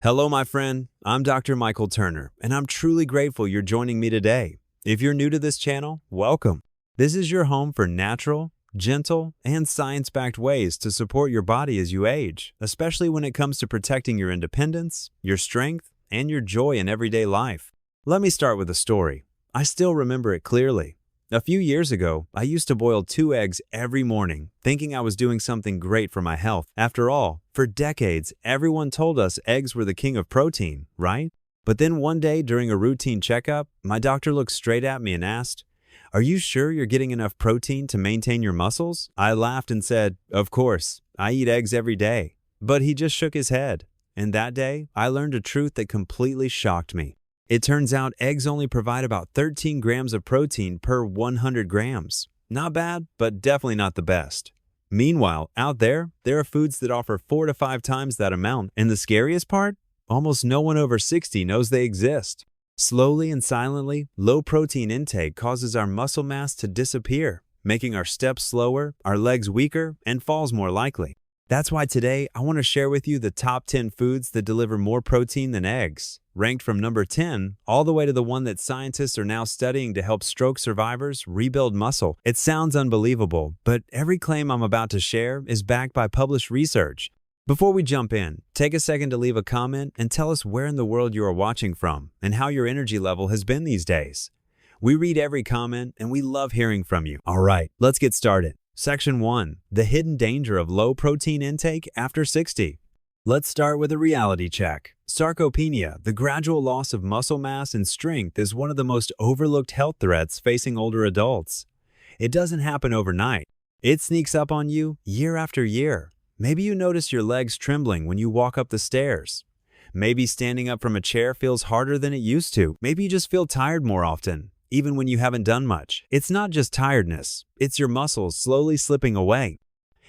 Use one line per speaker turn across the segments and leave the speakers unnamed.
Hello, my friend. I'm Dr. Michael Turner, and I'm truly grateful you're joining me today. If you're new to this channel, welcome. This is your home for natural, gentle, and science-backed ways to support your body as you age, especially when it comes to protecting your independence, your strength, and your joy in everyday life. Let me start with a story. I still remember it clearly. A few years ago, I used to boil 2 eggs every morning, thinking I was doing something great for my health. After all, for decades, everyone told us eggs were the king of protein, right? But then one day during a routine checkup, my doctor looked straight at me and asked, "Are you sure you're getting enough protein to maintain your muscles?" I laughed and said, "Of course, I eat eggs every day." But he just shook his head. And that day, I learned a truth that completely shocked me. It turns out eggs only provide about 13 grams of protein per 100 grams. Not bad, but definitely not the best. Meanwhile, out there are foods that offer 4 to 5 times that amount. And the scariest part? Almost no one over 60 knows they exist. Slowly and silently, low protein intake causes our muscle mass to disappear, making our steps slower, our legs weaker, and falls more likely. That's why today I want to share with you the top 10 foods that deliver more protein than eggs, ranked from number 10 all the way to the one that scientists are now studying to help stroke survivors rebuild muscle. It sounds unbelievable, but every claim I'm about to share is backed by published research. Before we jump in, take a second to leave a comment and tell us where in the world you are watching from and how your energy level has been these days. We read every comment and we love hearing from you. All right, let's get started. Section 1. The hidden danger of low protein intake after 60. Let's start with a reality check. Sarcopenia, the gradual loss of muscle mass and strength, is one of the most overlooked health threats facing older adults. It doesn't happen overnight. It sneaks up on you year after year. Maybe you notice your legs trembling when you walk up the stairs. Maybe standing up from a chair feels harder than it used to. Maybe you just feel tired more often, even when you haven't done much. It's not just tiredness, it's your muscles slowly slipping away.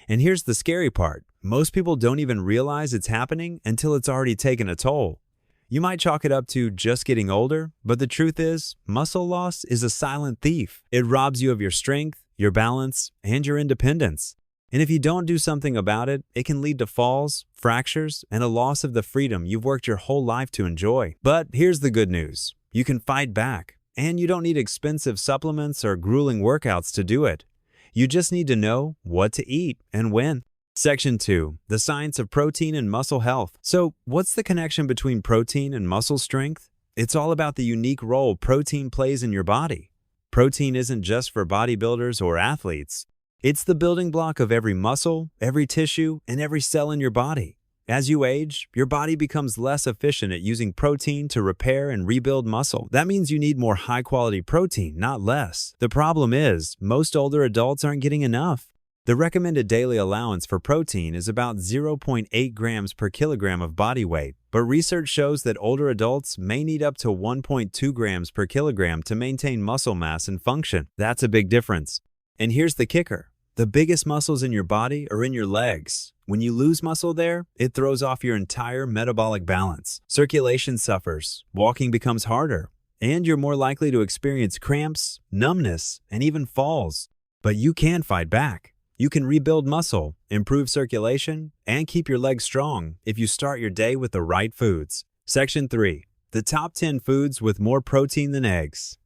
And here's the scary part. Most people don't even realize it's happening until it's already taken a toll. You might chalk it up to just getting older, but the truth is, muscle loss is a silent thief. It robs you of your strength, your balance, and your independence. And if you don't do something about it, it can lead to falls, fractures, and a loss of the freedom you've worked your whole life to enjoy. But here's the good news. You can fight back. And you don't need expensive supplements or grueling workouts to do it. You just need to know what to eat and when. Section 2. The science of protein and muscle health. So, what's the connection between protein and muscle strength? It's all about the unique role protein plays in your body. Protein isn't just for bodybuilders or athletes. It's the building block of every muscle, every tissue, and every cell in your body. As you age, your body becomes less efficient at using protein to repair and rebuild muscle. That means you need more high-quality protein, not less. The problem is, most older adults aren't getting enough. The recommended daily allowance for protein is about 0.8 grams per kilogram of body weight, but research shows that older adults may need up to 1.2 grams per kilogram to maintain muscle mass and function. That's a big difference. And here's the kicker. The biggest muscles in your body are in your legs. When you lose muscle there, it throws off your entire metabolic balance. Circulation suffers, walking becomes harder, and you're more likely to experience cramps, numbness, and even falls. But you can fight back. You can rebuild muscle, improve circulation, and keep your legs strong if you start your day with the right foods. Section 3. The top 10 foods with more protein than eggs.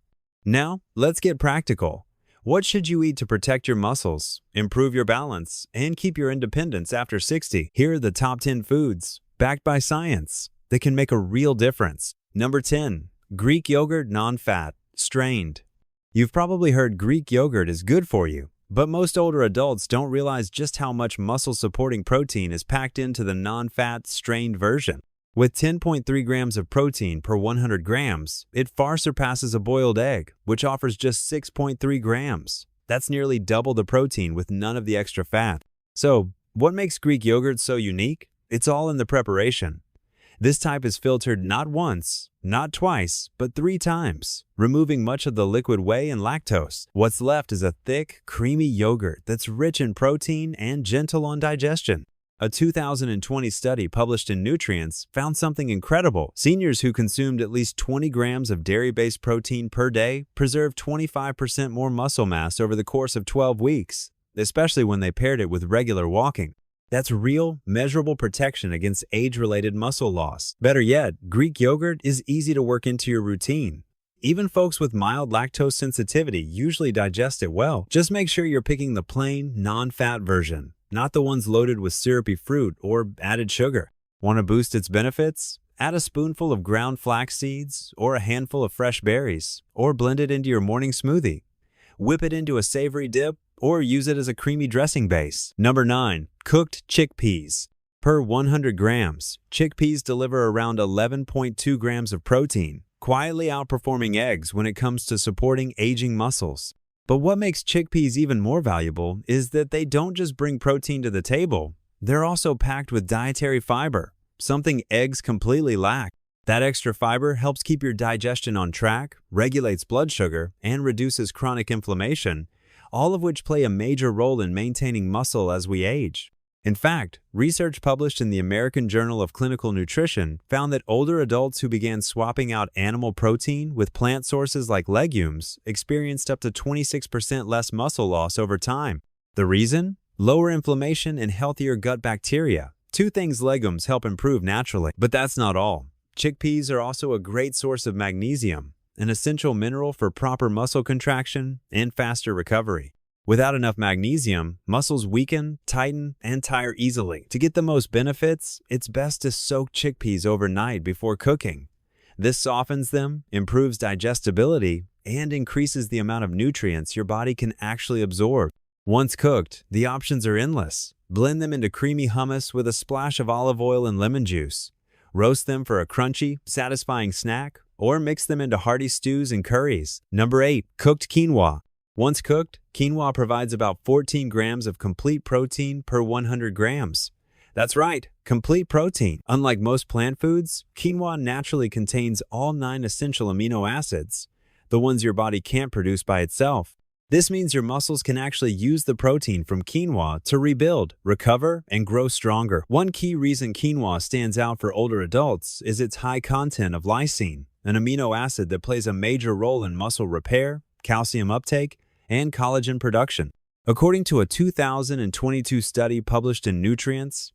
Now, let's get practical. What should you eat to protect your muscles, improve your balance, and keep your independence after 60? Here are the top 10 foods, backed by science, that can make a real difference. Number 10. Greek yogurt non-fat, strained. You've probably heard Greek yogurt is good for you, but most older adults don't realize just how much muscle-supporting protein is packed into the non-fat, strained version. With 10.3 grams of protein per 100 grams, it far surpasses a boiled egg, which offers just 6.3 grams. That's nearly double the protein with none of the extra fat. So, what makes Greek yogurt so unique? It's all in the preparation. This type is filtered not once, not twice, but 3 times, removing much of the liquid whey and lactose. What's left is a thick, creamy yogurt that's rich in protein and gentle on digestion. A 2020 study published in Nutrients found something incredible. Seniors who consumed at least 20 grams of dairy-based protein per day preserved 25% more muscle mass over the course of 12 weeks, especially when they paired it with regular walking. That's real, measurable protection against age-related muscle loss. Better yet, Greek yogurt is easy to work into your routine. Even folks with mild lactose sensitivity usually digest it well. Just make sure you're picking the plain, non-fat version, not the ones loaded with syrupy fruit or added sugar. Want to boost its benefits? Add a spoonful of ground flax seeds or a handful of fresh berries, or blend it into your morning smoothie. Whip it into a savory dip or use it as a creamy dressing base. Number 9. Cooked chickpeas. Per 100 grams, chickpeas deliver around 11.2 grams of protein, quietly outperforming eggs when it comes to supporting aging muscles. But what makes chickpeas even more valuable is that they don't just bring protein to the table, they're also packed with dietary fiber, something eggs completely lack. That extra fiber helps keep your digestion on track, regulates blood sugar, and reduces chronic inflammation, all of which play a major role in maintaining muscle as we age. In fact, research published in the American Journal of Clinical Nutrition found that older adults who began swapping out animal protein with plant sources like legumes experienced up to 26% less muscle loss over time. The reason? Lower inflammation and healthier gut bacteria, two things legumes help improve naturally. But that's not all. Chickpeas are also a great source of magnesium, an essential mineral for proper muscle contraction and faster recovery. Without enough magnesium, muscles weaken, tighten, and tire easily. To get the most benefits, it's best to soak chickpeas overnight before cooking. This softens them, improves digestibility, and increases the amount of nutrients your body can actually absorb. Once cooked, the options are endless. Blend them into creamy hummus with a splash of olive oil and lemon juice. Roast them for a crunchy, satisfying snack, or mix them into hearty stews and curries. Number 8. Cooked quinoa. Once cooked, quinoa provides about 14 grams of complete protein per 100 grams. That's right, complete protein. Unlike most plant foods, quinoa naturally contains all 9 essential amino acids, the ones your body can't produce by itself. This means your muscles can actually use the protein from quinoa to rebuild, recover, and grow stronger. One key reason quinoa stands out for older adults is its high content of lysine, an amino acid that plays a major role in muscle repair, calcium uptake, and collagen production. According to a 2022 study published in Nutrients,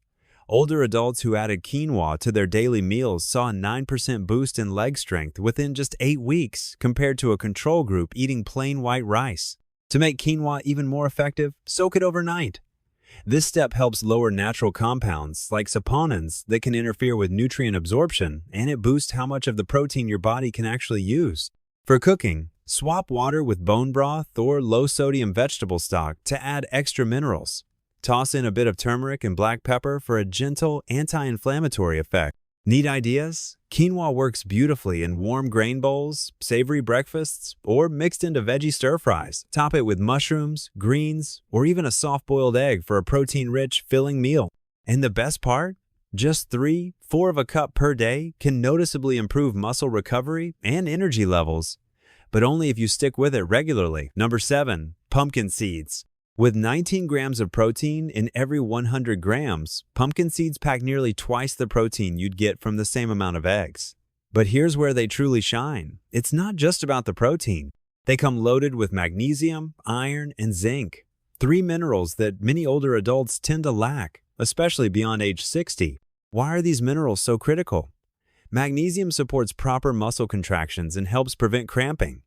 older adults who added quinoa to their daily meals saw a 9% boost in leg strength within just 8 weeks compared to a control group eating plain white rice. To make quinoa even more effective, soak it overnight. This step helps lower natural compounds like saponins that can interfere with nutrient absorption, and it boosts how much of the protein your body can actually use. For cooking, swap water with bone broth or low-sodium vegetable stock to add extra minerals. Toss in a bit of turmeric and black pepper for a gentle anti-inflammatory effect. Need ideas? Quinoa works beautifully in warm grain bowls, savory breakfasts, or mixed into veggie stir-fries. Top it with mushrooms, greens, or even a soft-boiled egg for a protein-rich, filling meal. And the best part? Just 3-4 of a cup per day can noticeably improve muscle recovery and energy levels, but only if you stick with it regularly. Number 7. Pumpkin seeds. With 19 grams of protein in every 100 grams, pumpkin seeds pack nearly twice the protein you'd get from the same amount of eggs. But here's where they truly shine. It's not just about the protein. They come loaded with magnesium, iron, and zinc, 3 minerals that many older adults tend to lack, especially beyond age 60. Why are these minerals so critical? Magnesium supports proper muscle contractions and helps prevent cramping.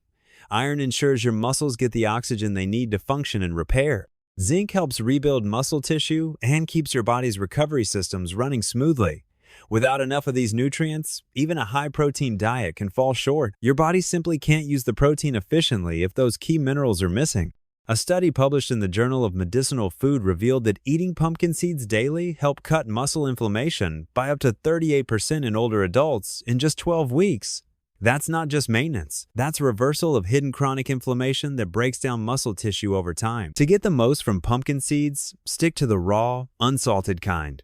Iron ensures your muscles get the oxygen they need to function and repair. Zinc helps rebuild muscle tissue and keeps your body's recovery systems running smoothly. Without enough of these nutrients, even a high-protein diet can fall short. Your body simply can't use the protein efficiently if those key minerals are missing. A study published in the Journal of Medicinal Food revealed that eating pumpkin seeds daily helped cut muscle inflammation by up to 38% in older adults in just 12 weeks. That's not just maintenance. That's reversal of hidden chronic inflammation that breaks down muscle tissue over time. To get the most from pumpkin seeds, stick to the raw, unsalted kind.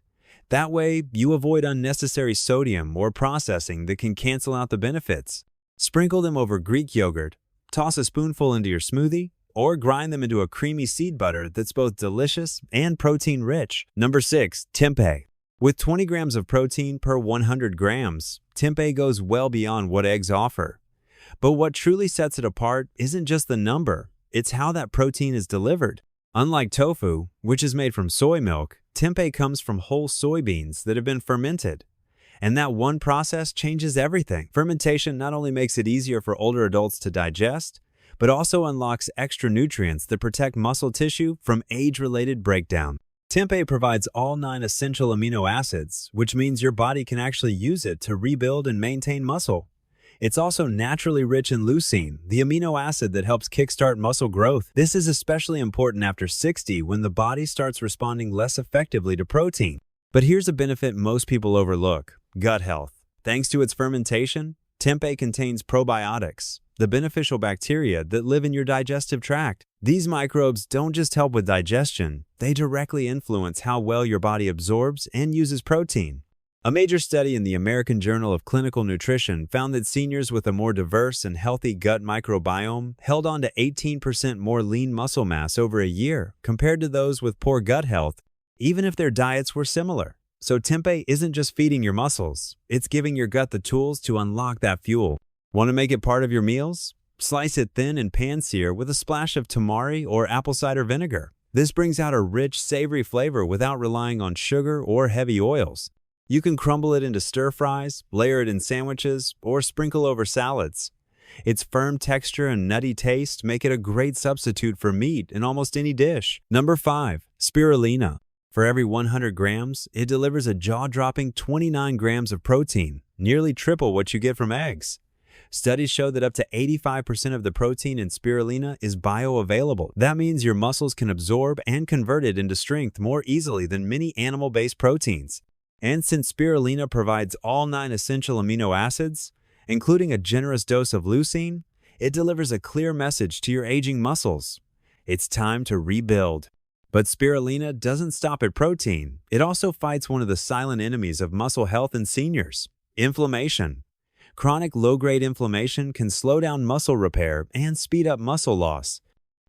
That way, you avoid unnecessary sodium or processing that can cancel out the benefits. Sprinkle them over Greek yogurt, toss a spoonful into your smoothie, or grind them into a creamy seed butter that's both delicious and protein-rich. Number 6. Tempeh. With 20 grams of protein per 100 grams, tempeh goes well beyond what eggs offer. But what truly sets it apart isn't just the number, it's how that protein is delivered. Unlike tofu, which is made from soy milk, Tempeh comes from whole soybeans that have been fermented. And that one process changes everything. Fermentation not only makes it easier for older adults to digest, but also unlocks extra nutrients that protect muscle tissue from age-related breakdown. Tempeh provides all 9 essential amino acids, which means your body can actually use it to rebuild and maintain muscle. It's also naturally rich in leucine, the amino acid that helps kickstart muscle growth. This is especially important after 60 when the body starts responding less effectively to protein. But here's a benefit most people overlook: gut health. Thanks to its fermentation, tempeh contains probiotics, the beneficial bacteria that live in your digestive tract. These microbes don't just help with digestion, they directly influence how well your body absorbs and uses protein. A major study in the American Journal of Clinical Nutrition found that seniors with a more diverse and healthy gut microbiome held on to 18% more lean muscle mass over a year compared to those with poor gut health, even if their diets were similar. So tempeh isn't just feeding your muscles, it's giving your gut the tools to unlock that fuel. Want to make it part of your meals? Slice it thin and pan-sear with a splash of tamari or apple cider vinegar. This brings out a rich, savory flavor without relying on sugar or heavy oils. You can crumble it into stir-fries, layer it in sandwiches, or sprinkle over salads. Its firm texture and nutty taste make it a great substitute for meat in almost any dish. Number 5. Spirulina. For every 100 grams, it delivers a jaw-dropping 29 grams of protein, nearly triple what you get from eggs. Studies show that up to 85% of the protein in spirulina is bioavailable. That means your muscles can absorb and convert it into strength more easily than many animal-based proteins. And since spirulina provides all 9 essential amino acids, including a generous dose of leucine, it delivers a clear message to your aging muscles. It's time to rebuild. But spirulina doesn't stop at protein. It also fights one of the silent enemies of muscle health in seniors: inflammation. Chronic low-grade inflammation can slow down muscle repair and speed up muscle loss.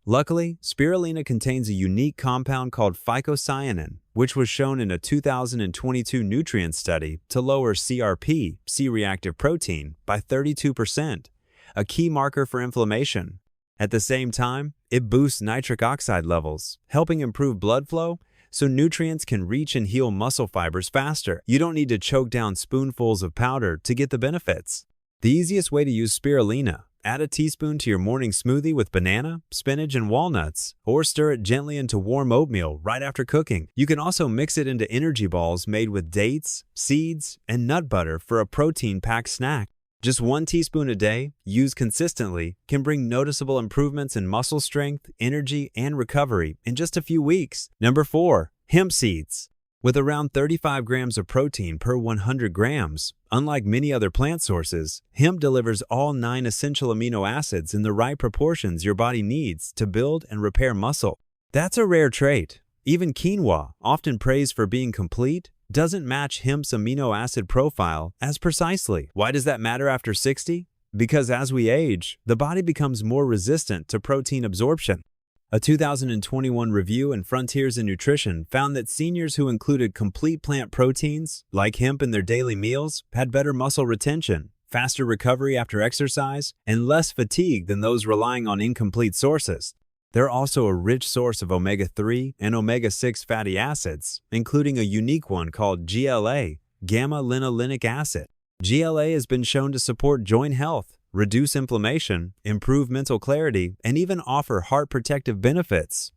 Luckily, spirulina contains a unique compound called phycocyanin, which was shown in a 2022 nutrient study to lower CRP, C-reactive protein, by 32%, a key marker for inflammation. At the same time, it boosts nitric oxide levels, helping improve blood flow so nutrients can reach and heal muscle fibers faster. You don't need to choke down spoonfuls of powder to get the benefits. The easiest way to use spirulina: add a teaspoon to your morning smoothie with banana, spinach, and walnuts, or stir it gently into warm oatmeal right after cooking. You can also mix it into energy balls made with dates, seeds, and nut butter for a protein-packed snack. Just 1 teaspoon a day, used consistently, can bring noticeable improvements in muscle strength, energy, and recovery in just a few weeks. Number 4. Hemp seeds. With around 35 grams of protein per 100 grams, unlike many other plant sources, hemp delivers all 9 essential amino acids in the right proportions your body needs to build and repair muscle. That's a rare trait. Even quinoa, often praised for being complete, doesn't match hemp's amino acid profile as precisely. Why does that matter after 60? Because as we age, the body becomes more resistant to protein absorption. A 2021 review in Frontiers in Nutrition found that seniors who included complete plant proteins, like hemp, in their daily meals had better muscle retention, faster recovery after exercise, and less fatigue than those relying on incomplete sources. They're also a rich source of omega-3 and omega-6 fatty acids, including a unique one called GLA, gamma-linolenic acid. GLA has been shown to support joint health, reduce inflammation, improve mental clarity, and even offer heart protective benefits.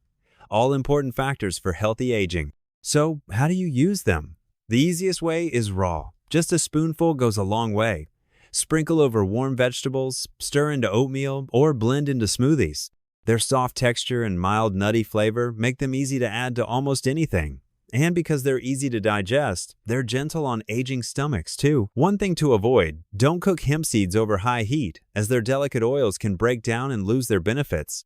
All important factors for healthy aging. So, how do you use them? The easiest way is raw. Just a spoonful goes a long way. Sprinkle over warm vegetables, stir into oatmeal, or blend into smoothies. Their soft texture and mild nutty flavor make them easy to add to almost anything. And because they're easy to digest, they're gentle on aging stomachs too. One thing to avoid: don't cook hemp seeds over high heat, as their delicate oils can break down and lose their benefits.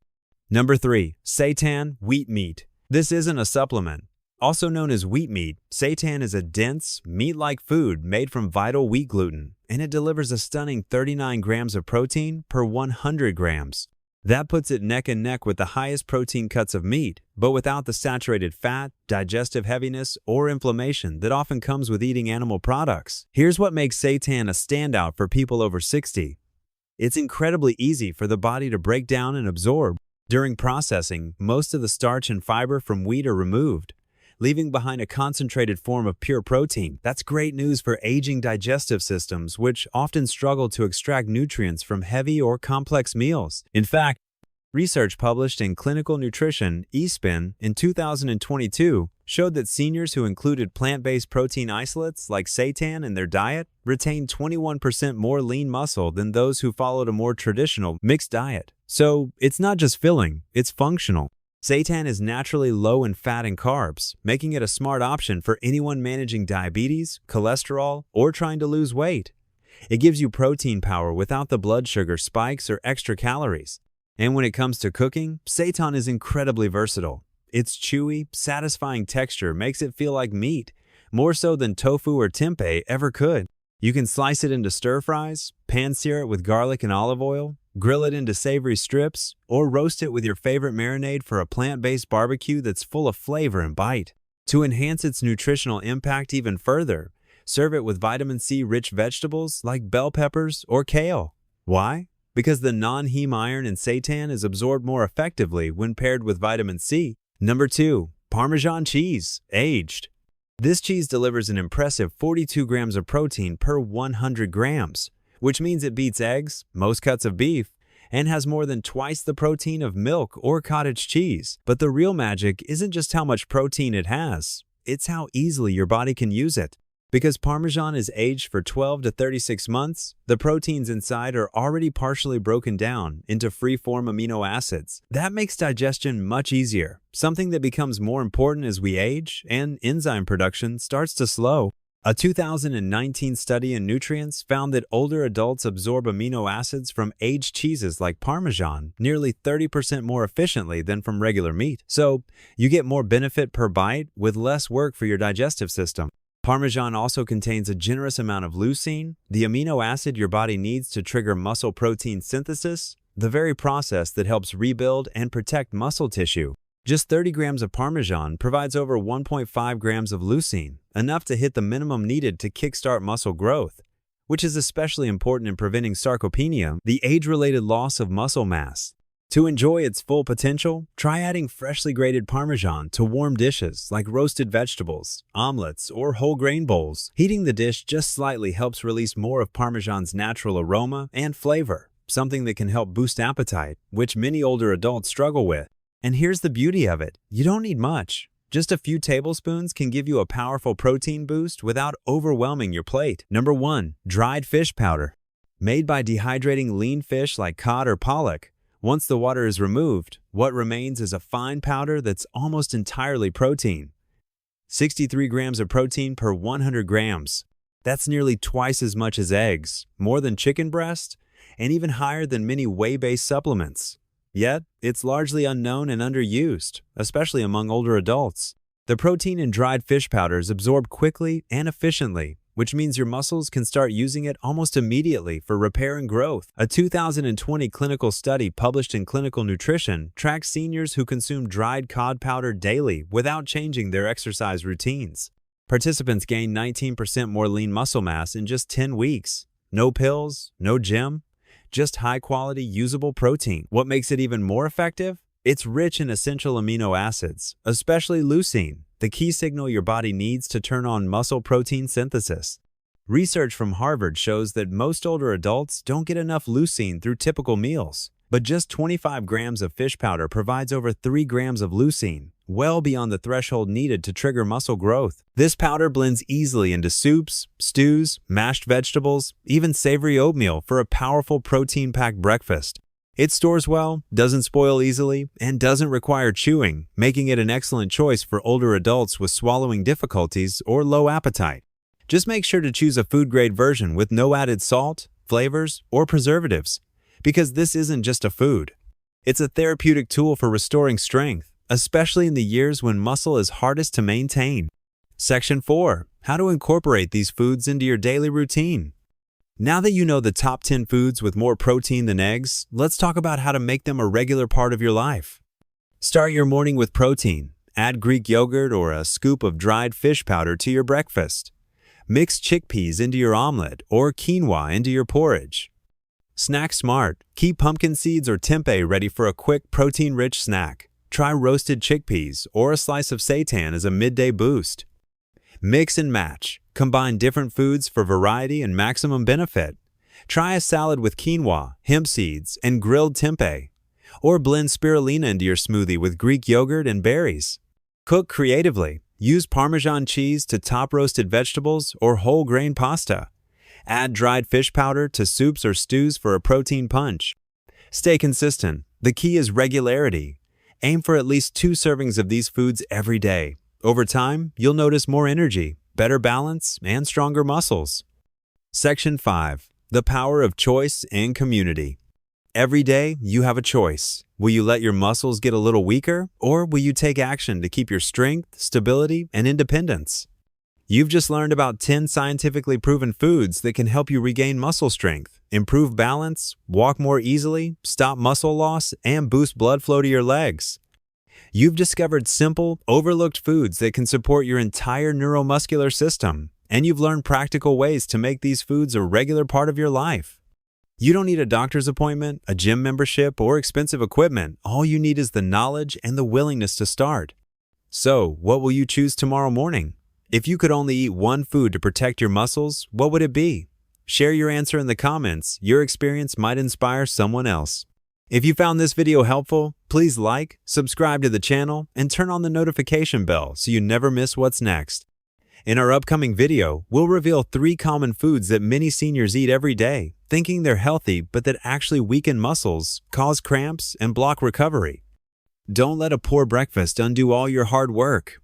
Number 3. Seitan wheat meat. This isn't a supplement. Also known as wheat meat, seitan is a dense, meat-like food made from vital wheat gluten, and it delivers a stunning 39 grams of protein per 100 grams. That puts it neck and neck with the highest protein cuts of meat, but without the saturated fat, digestive heaviness, or inflammation that often comes with eating animal products. Here's what makes seitan a standout for people over 60. It's incredibly easy for the body to break down and absorb. During processing, most of the starch and fiber from wheat are removed, leaving behind a concentrated form of pure protein. That's great news for aging digestive systems, which often struggle to extract nutrients from heavy or complex meals. In fact, research published in Clinical Nutrition, eSpin, in 2022 showed that seniors who included plant-based protein isolates like seitan in their diet retained 21% more lean muscle than those who followed a more traditional mixed diet. So it's not just filling, it's functional. Seitan is naturally low in fat and carbs, making it a smart option for anyone managing diabetes, cholesterol, or trying to lose weight. It gives you protein power without the blood sugar spikes or extra calories. And when it comes to cooking, seitan is incredibly versatile. Its chewy, satisfying texture makes it feel like meat, more so than tofu or tempeh ever could. You can slice it into stir-fries, pan-sear it with garlic and olive oil, grill it into savory strips, or roast it with your favorite marinade for a plant-based barbecue that's full of flavor and bite. To enhance its nutritional impact even further, serve it with vitamin C-rich vegetables like bell peppers or kale. Why? Because the non-heme iron in seitan is absorbed more effectively when paired with vitamin C. Number 2. Parmesan cheese, aged. This cheese delivers an impressive 42 grams of protein per 100 grams, which means it beats eggs, most cuts of beef, and has more than twice the protein of milk or cottage cheese. But the real magic isn't just how much protein it has, it's how easily your body can use it. Because Parmesan is aged for 12 to 36 months, the proteins inside are already partially broken down into free-form amino acids. That makes digestion much easier, something that becomes more important as we age and enzyme production starts to slow. A 2019 study in Nutrients found that older adults absorb amino acids from aged cheeses like Parmesan nearly 30% more efficiently than from regular meat. So, you get more benefit per bite with less work for your digestive system. Parmesan also contains a generous amount of leucine, the amino acid your body needs to trigger muscle protein synthesis, the very process that helps rebuild and protect muscle tissue. Just 30 grams of Parmesan provides over 1.5 grams of leucine, enough to hit the minimum needed to kickstart muscle growth, which is especially important in preventing sarcopenia, the age-related loss of muscle mass. To enjoy its full potential, try adding freshly grated Parmesan to warm dishes like roasted vegetables, omelets, or whole grain bowls. Heating the dish just slightly helps release more of Parmesan's natural aroma and flavor, something that can help boost appetite, which many older adults struggle with. And here's the beauty of it. You don't need much. Just a few tablespoons can give you a powerful protein boost without overwhelming your plate. Number 1. Dried fish powder. Made by dehydrating lean fish like cod or pollock, once the water is removed, what remains is a fine powder that's almost entirely protein. 63 grams of protein per 100 grams. That's nearly twice as much as eggs, more than chicken breast, and even higher than many whey-based supplements. Yet, it's largely unknown and underused, especially among older adults. The protein in dried fish powder is absorbed quickly and efficiently, which means your muscles can start using it almost immediately for repair and growth. A 2020 clinical study published in Clinical Nutrition tracked seniors who consumed dried cod powder daily without changing their exercise routines. Participants gained 19% more lean muscle mass in just 10 weeks. No pills, no gym, just high-quality, usable protein. What makes it even more effective? It's rich in essential amino acids, especially leucine, the key signal your body needs to turn on muscle protein synthesis. Research from Harvard shows that most older adults don't get enough leucine through typical meals, but just 25 grams of fish powder provides over 3 grams of leucine, well beyond the threshold needed to trigger muscle growth. This powder blends easily into soups, stews, mashed vegetables, even savory oatmeal for a powerful protein-packed breakfast. It stores well, doesn't spoil easily, and doesn't require chewing, making it an excellent choice for older adults with swallowing difficulties or low appetite. Just make sure to choose a food-grade version with no added salt, flavors, or preservatives, because this isn't just a food. It's a therapeutic tool for restoring strength, especially in the years when muscle is hardest to maintain. Section 4. How to incorporate these foods into your daily routine. Now that you know the top 10 foods with more protein than eggs, let's talk about how to make them a regular part of your life. Start your morning with protein. Add Greek yogurt or a scoop of dried fish powder to your breakfast. Mix chickpeas into your omelet or quinoa into your porridge. Snack smart. Keep pumpkin seeds or tempeh ready for a quick protein-rich snack. try roasted chickpeas or a slice of seitan as a midday boost. Mix and match. Combine different foods for variety and maximum benefit. Try a salad with quinoa, hemp seeds, and grilled tempeh. Or blend spirulina into your smoothie with Greek yogurt and berries. Cook creatively. Use Parmesan cheese to top roasted vegetables or whole grain pasta. Add dried fish powder to soups or stews for a protein punch. Stay consistent. The key is regularity. Aim for at least 2 servings of these foods every day. Over time, you'll notice more energy, better balance, and stronger muscles. Section 5. The power of choice and community. Every day, you have a choice. Will you let your muscles get a little weaker, or will you take action to keep your strength, stability, and independence? You've just learned about 10 scientifically proven foods that can help you regain muscle strength, improve balance, walk more easily, stop muscle loss, and boost blood flow to your legs. You've discovered simple, overlooked foods that can support your entire neuromuscular system, and you've learned practical ways to make these foods a regular part of your life. You don't need a doctor's appointment, a gym membership, or expensive equipment. All you need is the knowledge and the willingness to start. So, what will you choose tomorrow morning? If you could only eat one food to protect your muscles, what would it be? Share your answer in the comments. Your experience might inspire someone else. If you found this video helpful, please like, subscribe to the channel, and turn on the notification bell so you never miss what's next. In our upcoming video, we'll reveal 3 common foods that many seniors eat every day, thinking they're healthy but that actually weaken muscles, cause cramps, and block recovery. Don't let a poor breakfast undo all your hard work.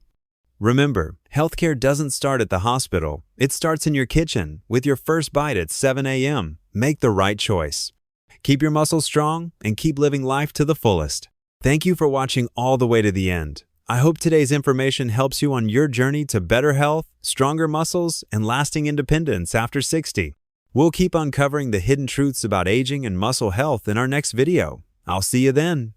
Remember, healthcare doesn't start at the hospital. It starts in your kitchen with your first bite at 7 a.m. Make the right choice. Keep your muscles strong and keep living life to the fullest. Thank you for watching all the way to the end. I hope today's information helps you on your journey to better health, stronger muscles, and lasting independence after 60. We'll keep uncovering the hidden truths about aging and muscle health in our next video. I'll see you then.